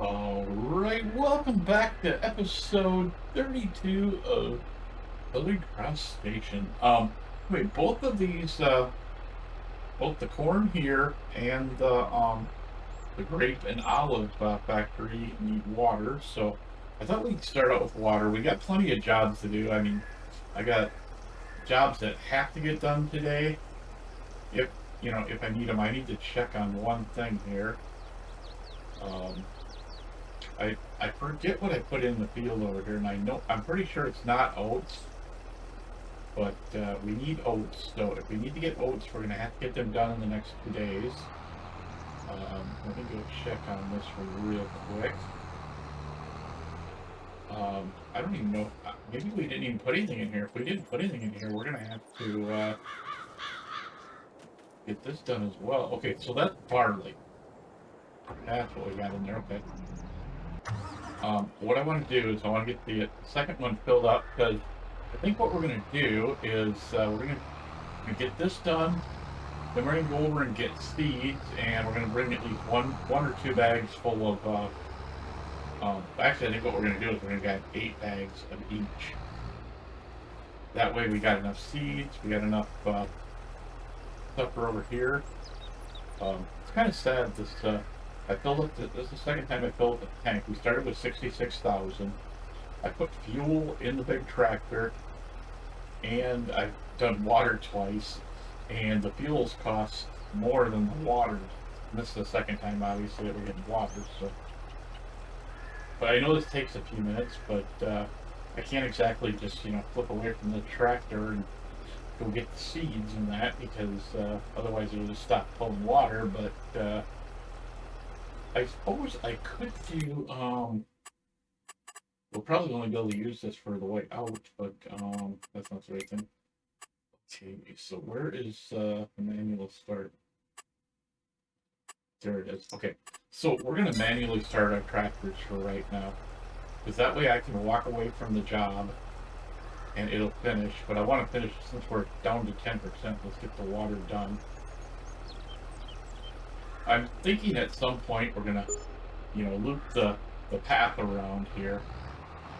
Alright, welcome back to episode 32 of Southern Cross Station. Wait, both of these, both the corn here and the grape and olive factory need water, so I thought we'd start out with water. We got plenty of jobs to do. I mean, I got jobs that have to get done today. If I need them, I need to check on one thing here. Um, I forget what I put in the field over here, and I'm pretty sure it's not oats, but we need oats. So if we need to get oats, we're gonna have to get them done in the next 2 days. Let me go check on this real quick. I don't even know. Maybe we didn't even put anything in here. If we didn't put anything in here, we're gonna have to get this done as well. Okay, so that's barley. That's what we got in there. Okay. What I want to do is I want to get the second one filled up, because I think what we're going to do is we're going to get this done, then we're going to go over and get seeds, and we're going to bring at least one or two bags full of, actually I think what we're going to do is we're going to get 8 bags of each. That way we got enough seeds, we got enough stuff for over here. It's kind of sad, this I filled up, this is the second time I filled the tank. We started with 66,000. I put fuel in the big tractor, and I've done water twice, and the fuels cost more than the water. And this is the second time, obviously, that we're getting water, so. But I know this takes a few minutes, but I can't exactly just, flip away from the tractor and go get the seeds and that, because otherwise it'll just stop pulling water, but I suppose I could do, we'll probably only be able to use this for the way out, but that's not the right thing. Okay, so where is the manual start? There it is. Okay, so we're going to manually start our tractors for right now, because that way I can walk away from the job and it'll finish, but I want to finish since we're down to 10%. Let's get the water done. I'm thinking at some point we're gonna, loop the path around here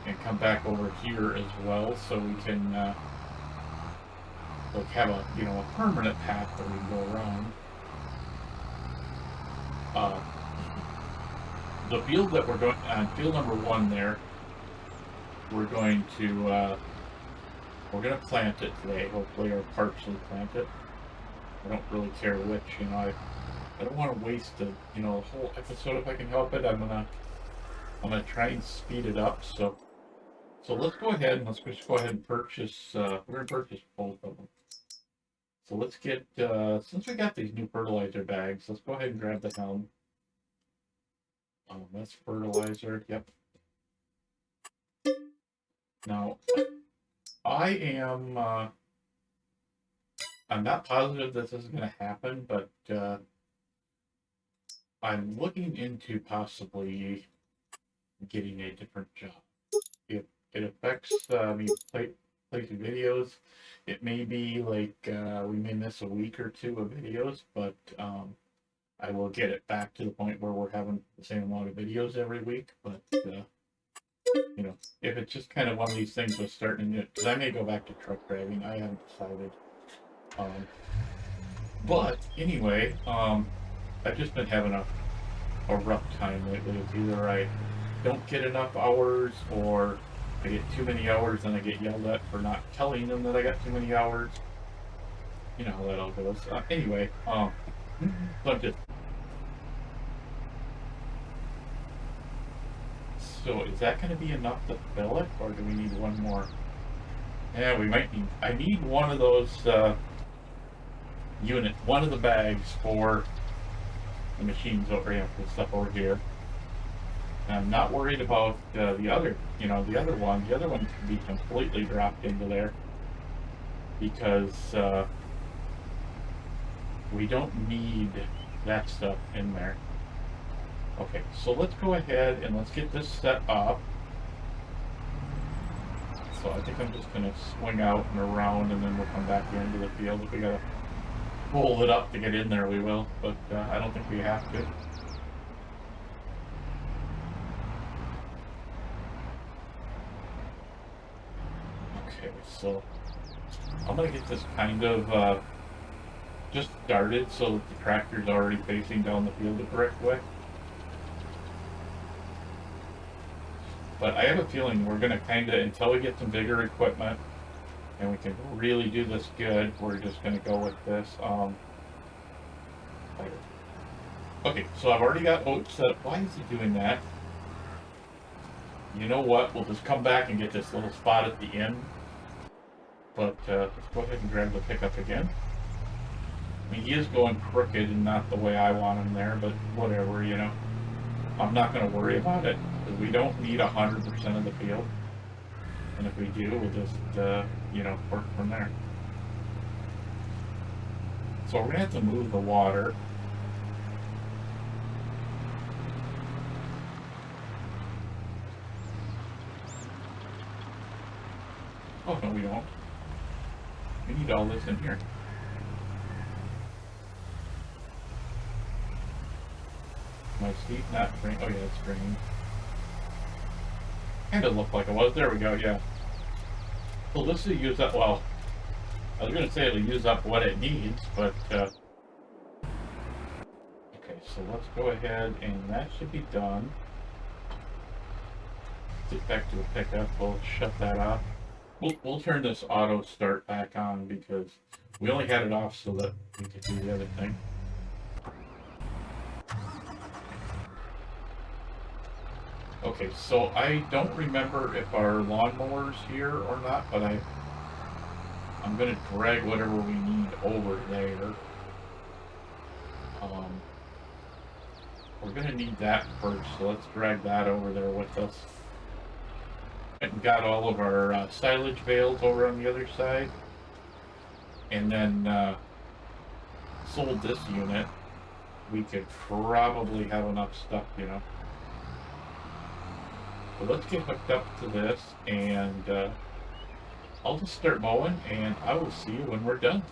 and come back over here as well, so we can like have a permanent path that we can go around. The field that we're going on, field number 1 there, we're going to plant it today, hopefully, or partially plant it. I don't really care which, I don't want to waste the whole episode if I can help it. I'm gonna try and speed it up. So let's go ahead and let's just go ahead and purchase. We're gonna purchase both of them. So let's get since we got these new fertilizer bags, let's go ahead and grab the helm. That's fertilizer. Yep. Now I'm not positive this is going to happen, but I'm looking into possibly getting a different job. If it affects me placing videos, it may be like we may miss a week or 2 of videos, but I will get it back to the point where we're having the same amount of videos every week. But if it's just kind of one of these things with starting it, because I may go back to truck driving, I haven't decided. But anyway, I've just been having a rough time lately. It's either I don't get enough hours, or I get too many hours and I get yelled at for not telling them that I got too many hours. You know how that all goes. Anyway, so is that going to be enough to fill it, or do we need one more? Yeah, we might need. I need one of those one of the bags for the machines over here, the stuff over here. And I'm not worried about the other, the other one. The other one can be completely dropped into there, because we don't need that stuff in there. Okay, so let's go ahead and let's get this set up. So I think I'm just going to swing out and around, and then we'll come back into the field. If we got to pull it up to get in there, we will, but I don't think we have to. So I'm gonna get this kind of just started so that the tractor's already facing down the field the correct way. But I have a feeling we're gonna kinda, until we get some bigger equipment and we can really do this good, we're just gonna go with this. Okay, so I've already got oats set up. Why is he doing that? You know what? We'll just come back and get this little spot at the end. But let's go ahead and grab the pickup again. I mean, he is going crooked and not the way I want him there, but whatever, you know. I'm not going to worry about it, because we don't need 100% of the field. And if we do, we'll just, you know, work from there. So we're going to have to move the water. Oh, no, we don't. We need all this in here. My seat not drained. Oh, yeah, it's drained. Kind of looked like it was. There we go, yeah. Well, this will use up, well, I was going to say it'll use up what it needs, but, okay, so let's go ahead and that should be done. Get back to the pickup. We'll shut that off. We'll turn this auto start back on because we only had it off so that we could do the other thing. Okay, so I don't remember if our lawnmower's here or not, but I'm gonna drag whatever we need over there. We're gonna need that first, so let's drag that over there with us. And got all of our silage bales over on the other side, and then sold this unit. We could probably have enough stuff, you know. So let's get hooked up to this, and I'll just start mowing, and I will see you when we're done.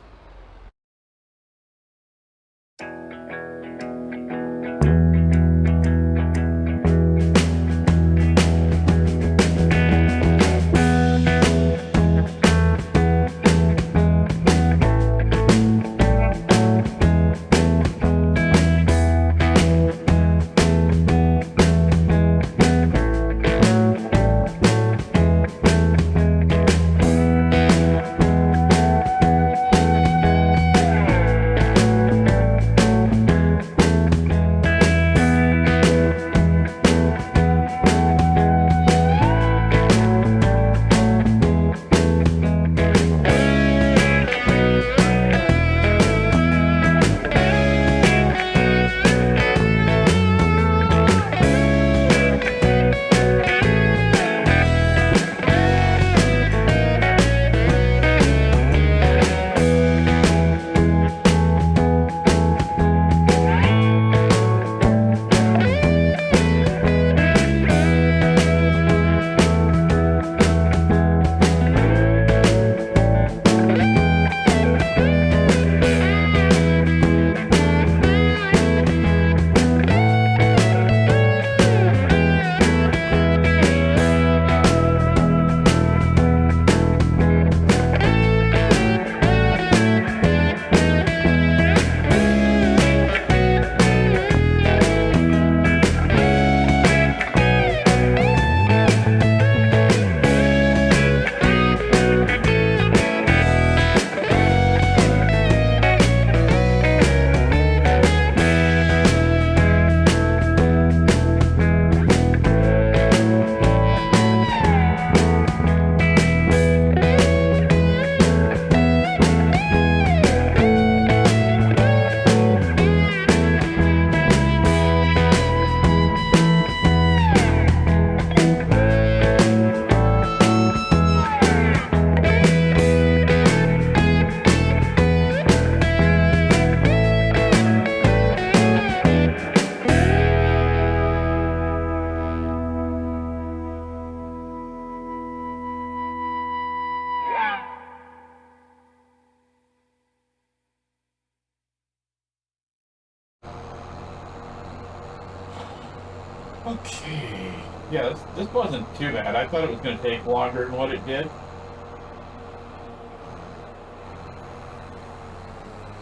Okay. Yeah, this wasn't too bad. I thought it was going to take longer than what it did.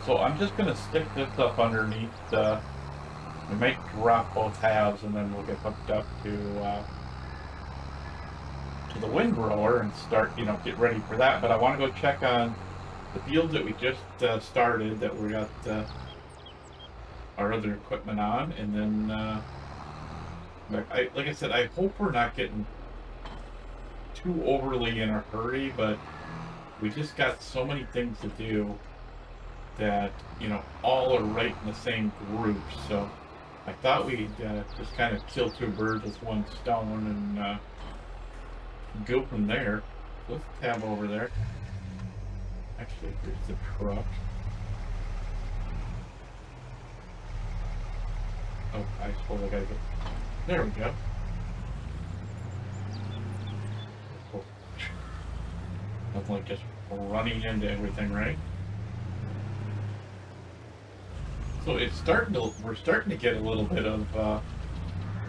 So I'm just going to stick this up underneath we might drop both halves and then we'll get hooked up to the windrower and start, get ready for that. But I want to go check on the fields that we just started, that we got our other equipment on, and then like I said, I hope we're not getting too overly in a hurry, but we just got so many things to do that, all are right in the same group. So I thought we'd just kind of kill two birds with one stone and go from there. Let's tab over there. Actually, here's the truck. Oh, I suppose I gotta get... There we go. Oh. Nothing like just running into everything, right? So it's we're starting to get a little bit of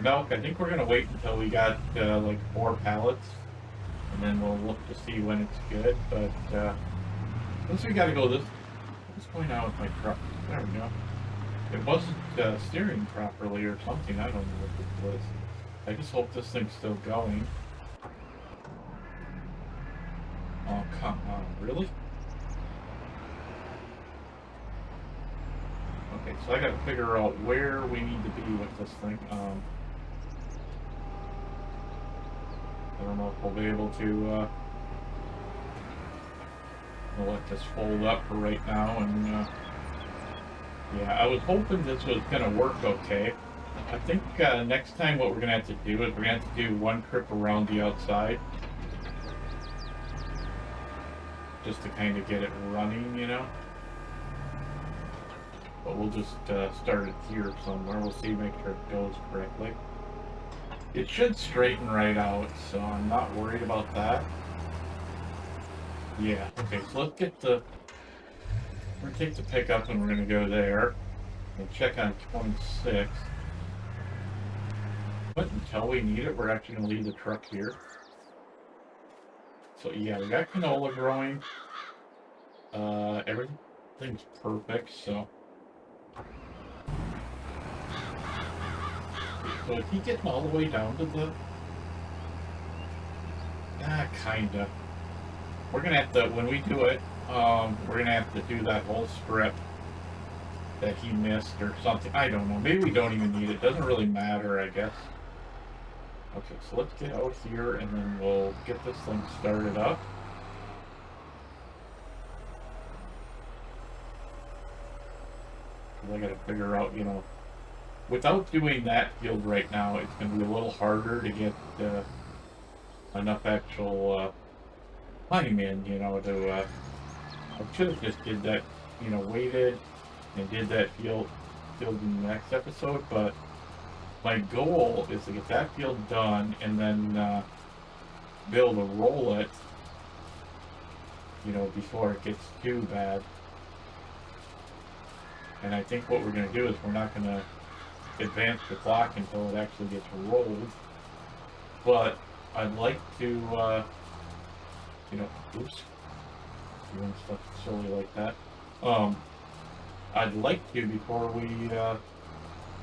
milk. I think we're gonna wait until we got like 4 pallets, and then we'll look to see when it's good. But once we gotta go what's going on with my truck? There we go. It wasn't steering properly or something. I don't know what it was. I just hope this thing's still going. Oh, come on, really? Okay, so I gotta figure out where we need to be with this thing. I don't know if we'll be able to we'll let this fold up for right now, and yeah, I was hoping this was gonna work okay. I think next time what we're gonna have to do is we're gonna have to do one trip around the outside, just to kind of get it running, But we'll just start it here somewhere. We'll see, make sure it goes correctly. It should straighten right out, so I'm not worried about that. Yeah, okay, so let's get we're gonna take the pickup and we're gonna go there and check on 26. But until we need it, we're actually gonna leave the truck here. So yeah, we got canola growing. Everything's perfect, so. So is he getting all the way down to the... kinda. We're gonna have to, when we do it, we're gonna have to do that whole strip that he missed or something. I don't know. Maybe we don't even need it. Doesn't really matter, I guess. Okay, so let's get out here and then we'll get this thing started up. I gotta figure out, without doing that field right now, it's gonna be a little harder to get enough actual time in, to I should have just did that, waited and did that field in the next episode, but my goal is to get that field done and then be able to roll it, before it gets too bad. And I think what we're going to do is we're not going to advance the clock until it actually gets rolled. But I'd like to, oops, doing stuff silly like that. I'd like to, before we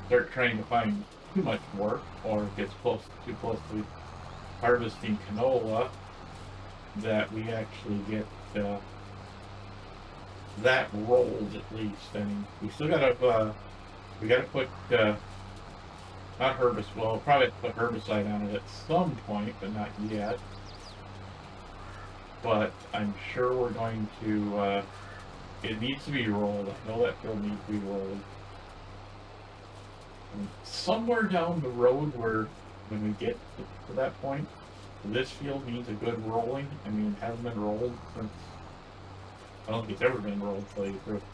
start trying to find too much work or it gets too close to harvesting canola, that we actually get that rolled at least. I mean, we still gotta we gotta put not herbicide. Well, we'll probably have to put herbicide on it at some point, but not yet. But I'm sure we're going to. It needs to be rolled. I know that field needs to be rolled. And somewhere down the road, when we get to that point, this field needs a good rolling. I mean, it hasn't been rolled since. I don't think it's ever been rolled, to tell you the truth.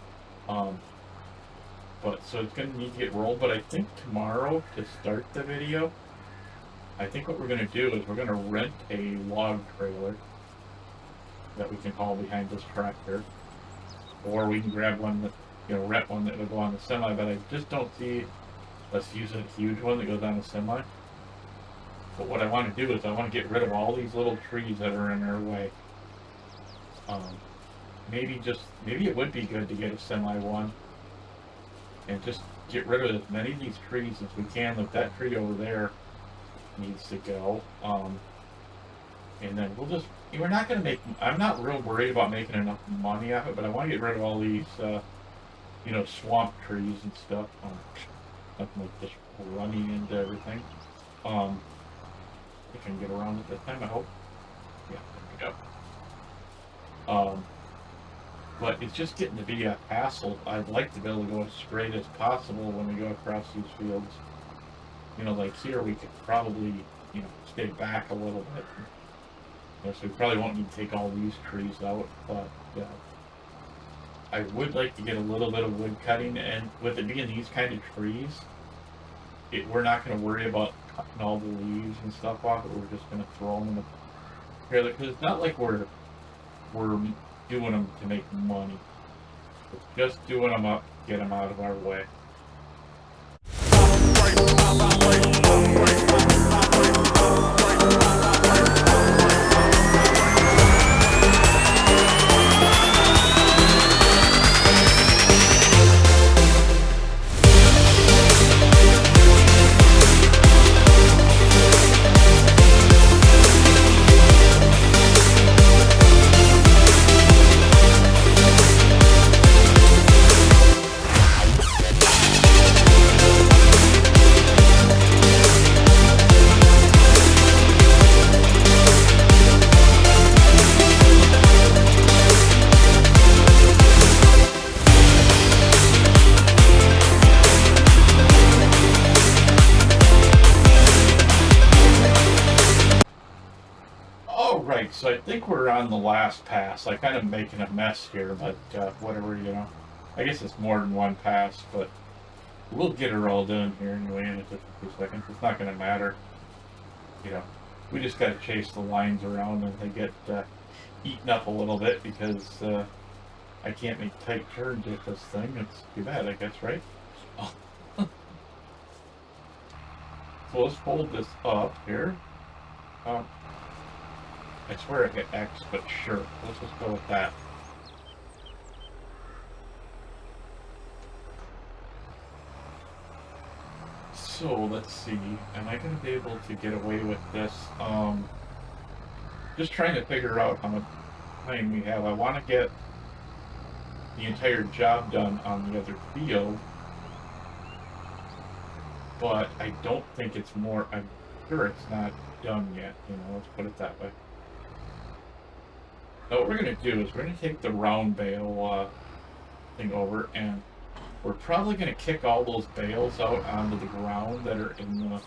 But so it's going to need to get rolled. But I think tomorrow, to start the video, I think what we're going to do is we're going to rent a log trailer that we can haul behind this tractor, or we can grab one that, rent one that will go on the semi. But I just don't see us using a huge one that goes on the semi. But what I want to do is I want to get rid of all these little trees that are in our way. maybe it would be good to get a semi one and just get rid of as many of these trees as we can. Like that tree over there needs to go. And then we're not going to make, I'm not real worried about making enough money off it, but I want to get rid of all these, swamp trees and stuff. Nothing like just running into everything. I can get around it this time, I hope. Yeah, there we go. But it's just getting to be a hassle. I'd like to be able to go as straight as possible when we go across these fields. Like here we could probably, stay back a little bit. So we probably won't need to take all these trees out, but I would like to get a little bit of wood cutting, and with it being these kind of trees, we're not going to worry about cutting all the leaves and stuff off. We're just going to throw them in the trailer, because it's not like we're doing them to make money. It's just doing them up, get them out of our way. So I think we're on the last pass. I'm kind of making a mess here, but whatever, I guess it's more than one pass, but we'll get her all done here anyway in just a few seconds. It's not going to matter. We just got to chase the lines around and they get eaten up a little bit because I can't make tight turns with this thing. It's too bad, I guess, right? So let's fold this up here. I swear I hit X, but sure. Let's just go with that. So, let's see. Am I going to be able to get away with this? Just trying to figure out how much time we have. I want to get the entire job done on the other field. But I don't think it's more... I'm sure it's not done yet. Let's put it that way. Now what we're going to do is we're going to take the round bale thing over, and we're probably going to kick all those bales out onto the ground that are in the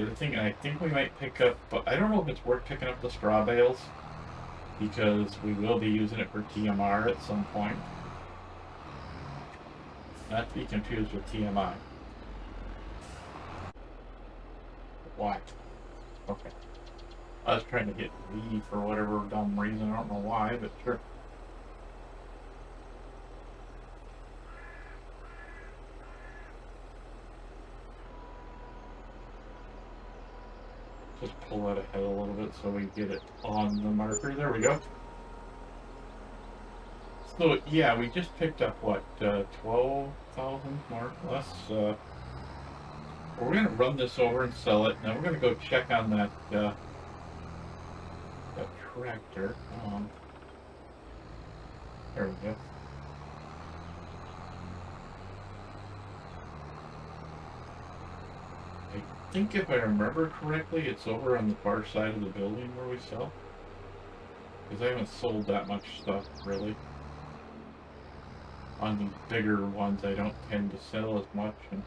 other thing, and I think we might pick up, but I don't know if it's worth picking up the straw bales, because we will be using it for TMR at some point. Not to be confused with TMI. Why? Okay. I was trying to get V for whatever dumb reason, I don't know why, but sure. Just pull that ahead a little bit so we get it on the marker. There we go. So yeah, we just picked up what, 12,000 more or less. We're going to run this over and sell it. Now we're going to go check on that tractor. There we go. I think if I remember correctly, it's over on the far side of the building where we sell. Because I haven't sold that much stuff, really. On the bigger ones, I don't tend to sell as much. And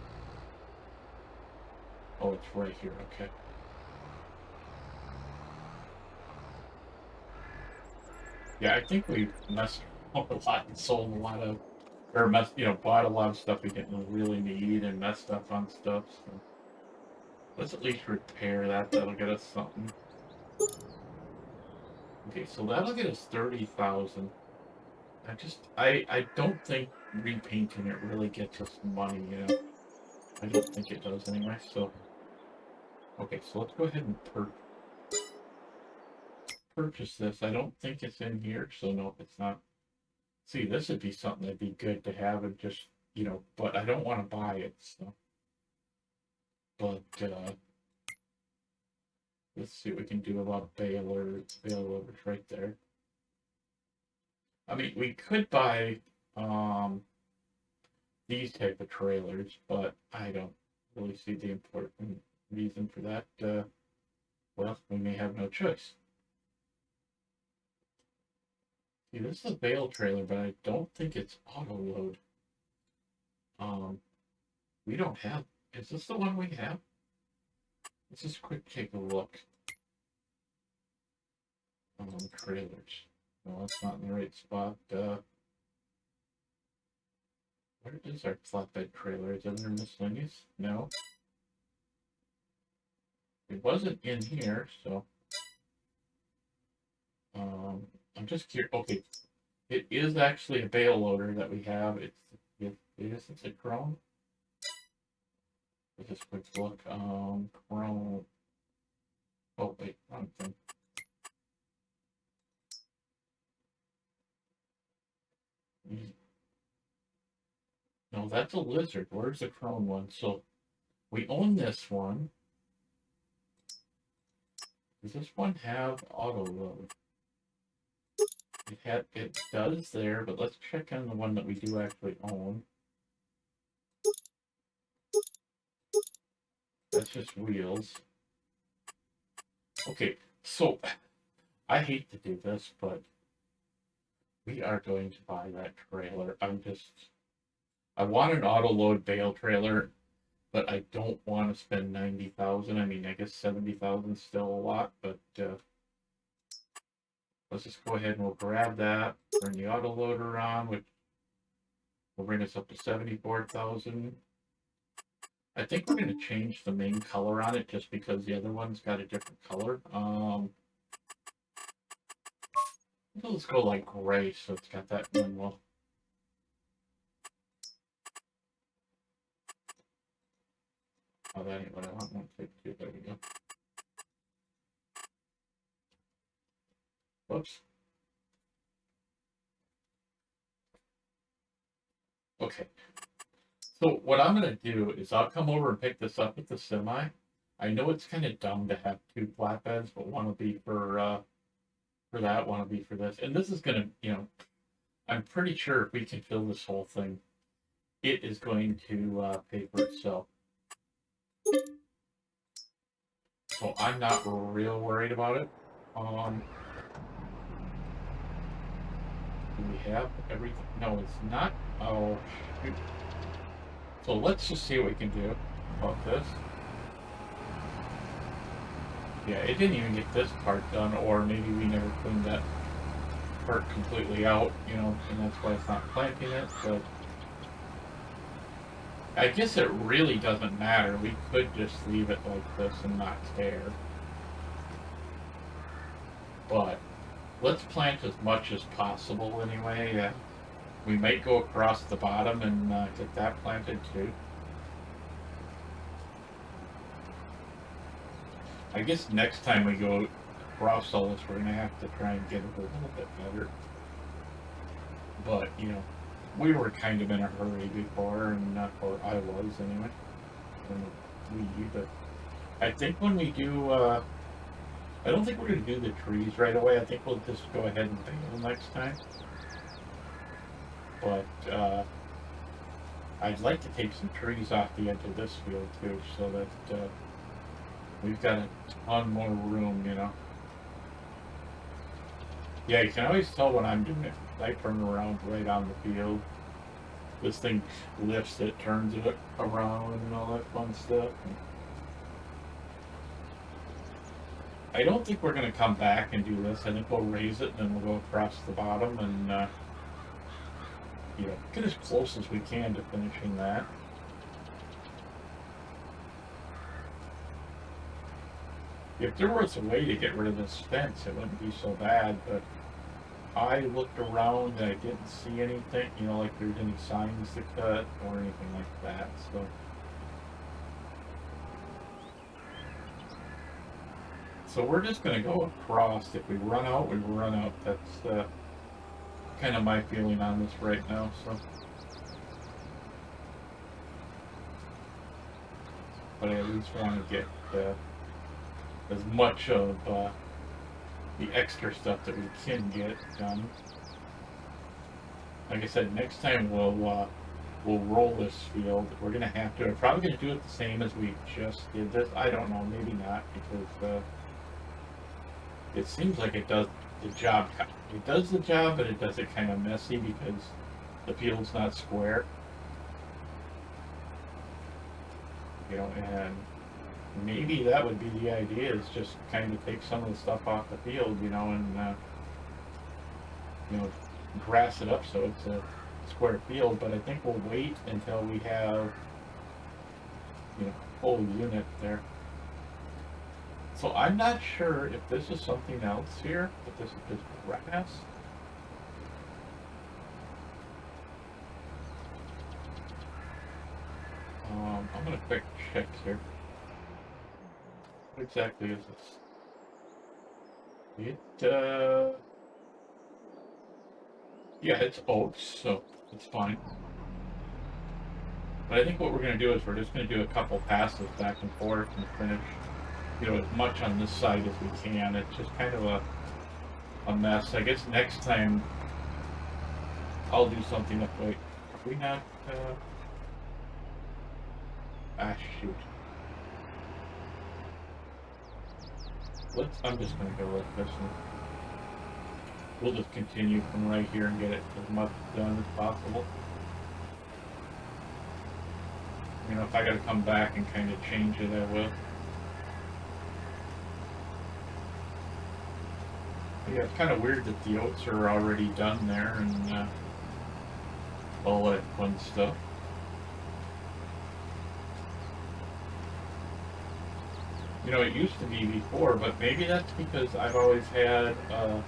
oh, it's right here, okay. Yeah, I think we messed up a lot and sold a lot of, or bought a lot of stuff we didn't really need and messed up on stuff. So let's at least repair that. That'll get us something. Okay, so that'll get us 30,000. I don't think repainting it really gets us money, I don't think it does anyway, so. Okay, so let's go ahead and purchase this. I don't think it's in here, so no, it's not. See, this would be something that'd be good to have and just, but I don't want to buy it, so. But, let's see what we can do about bailers right there. I mean, we could buy, these type of trailers, but I don't really see the important reason for that. Well, we may have no choice. See, this is a bale trailer, but I don't think it's auto load. We don't have. Is this the one we have? Let's just quick take a look. Trailers. No, that's not in the right spot. Where is our flatbed trailer? Is it under miscellaneous? No. It wasn't in here, so. I'm just curious. Okay, it is actually a bale loader that we have. It's a chrome. Let's just quick look. Chrome. Oh wait, wrong thing. No, that's a lizard. Where's the chrome one? So we own this one. Does this one have auto load? It does there, but let's check on the one that we do actually own. That's just wheels. Okay, so I hate to do this, but we are going to buy that trailer. I want an auto load bale trailer, but I don't want to spend 90,000. I mean, I guess 70,000 is still a lot, but let's just go ahead and we'll grab that, turn the auto loader on, which will bring us up to 74,000. I think we're going to change the main color on it just because the other one's got a different color. Let's go like gray, so it's got that one. Oh, that ain't what I want. 152. There we go. Whoops. Okay. So what I'm going to do is I'll come over and pick this up with the semi. I know it's kind of dumb to have two flatbeds, but one will be for that, one will be for this. And this is going to, I'm pretty sure if we can fill this whole thing, it is going to pay for itself. So I'm not real worried about it. Do we have everything? No, it's not. Oh, shoot. So let's just see what we can do about this. Yeah, it didn't even get this part done, or maybe we never cleaned that part completely out, and that's why it's not planting it, but I guess it really doesn't matter. We could just leave it like this and not care. But let's plant as much as possible anyway. We might go across the bottom and get that planted too. I guess next time we go across all this, we're going to have to try and get it a little bit better. But, we were kind of in a hurry before, or I was anyway. But I think when we do, I don't think we're going to do the trees right away. I think we'll just go ahead and bale next time. But I'd like to take some trees off the edge of this field too, so that we've got a ton more room, Yeah, you can always tell when I'm doing it. I turn around right on the field. This thing lifts it, turns it around, and all that fun stuff. I don't think we're going to come back and do this. I think we'll raise it, and then we'll go across the bottom and get as close as we can to finishing that. If there was a way to get rid of this fence, it wouldn't be so bad, but I looked around and I didn't see anything, like there's any signs to cut or anything like that, so. So we're just going to go across. If we run out, we run out. That's kind of my feeling on this right now. So, but I at least want to get as much of the extra stuff that we can get done. Like I said, next time we'll roll this field. We're gonna have to. We're probably gonna do it the same as we just did this. I don't know, maybe not, because it seems like it does the job. It does the job, but it does it kind of messy because the field's not square. You know, and maybe that would be the idea, is just kind of take some of the stuff off the field, you know, and you know, grass it up so it's a square field. But I think we'll wait until we have, you know, full unit there. So I'm not sure if this is something else here, if this is just grass. I'm gonna quick check here. What exactly is this? Yeah, it's oats, so it's fine. But I think what we're gonna do is we're just gonna do a couple passes back and forth and finish, you know, as much on this side as we can. It's just kind of a mess. I guess next time I'll do something that way. Are we not? Shoot. I'm just gonna go with this one. We'll just continue from right here and get it as much done as possible. You know, if I gotta come back and kind of change it, I will. Yeah, it's kind of weird that the oats are already done there and all that fun stuff. You know, it used to be before, but maybe that's because I've always had a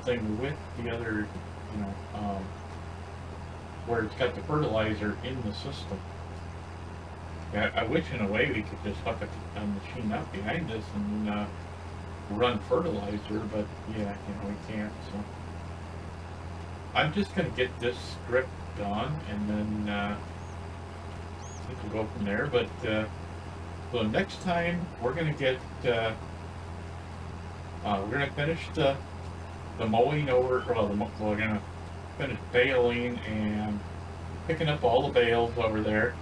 thing with the other, you know, where it's got the fertilizer in the system. Yeah, I wish in a way we could just hook a machine up behind us and run fertilizer, but yeah, you know, we can't. So I'm just gonna get this strip done, and then I think we'll go from there. But so next time we're gonna get we're gonna finish the mowing over. Well, we're gonna finish baling and picking up all the bales over there.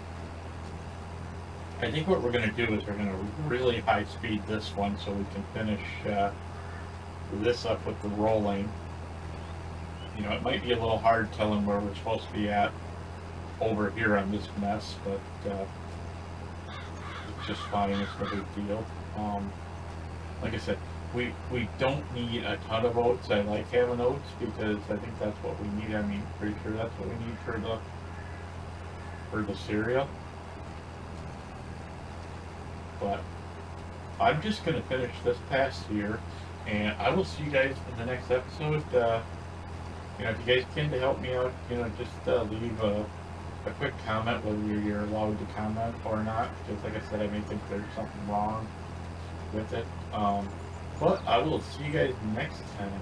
I think what we're going to do is we're going to really high speed this one so we can finish this up with the rolling. You know, it might be a little hard telling where we're supposed to be at over here on this mess, but it's just fine. It's no big deal. Like I said, we don't need a ton of oats. I like having oats because I think that's what we need. I mean, pretty sure that's what we need for the cereal. But I'm just going to finish this pass here, and I will see you guys in the next episode. You know, if you guys can to help me out, you know, just leave a quick comment, whether you're allowed to comment or not. Because like I said, I may think there's something wrong with it. But I will see you guys next time.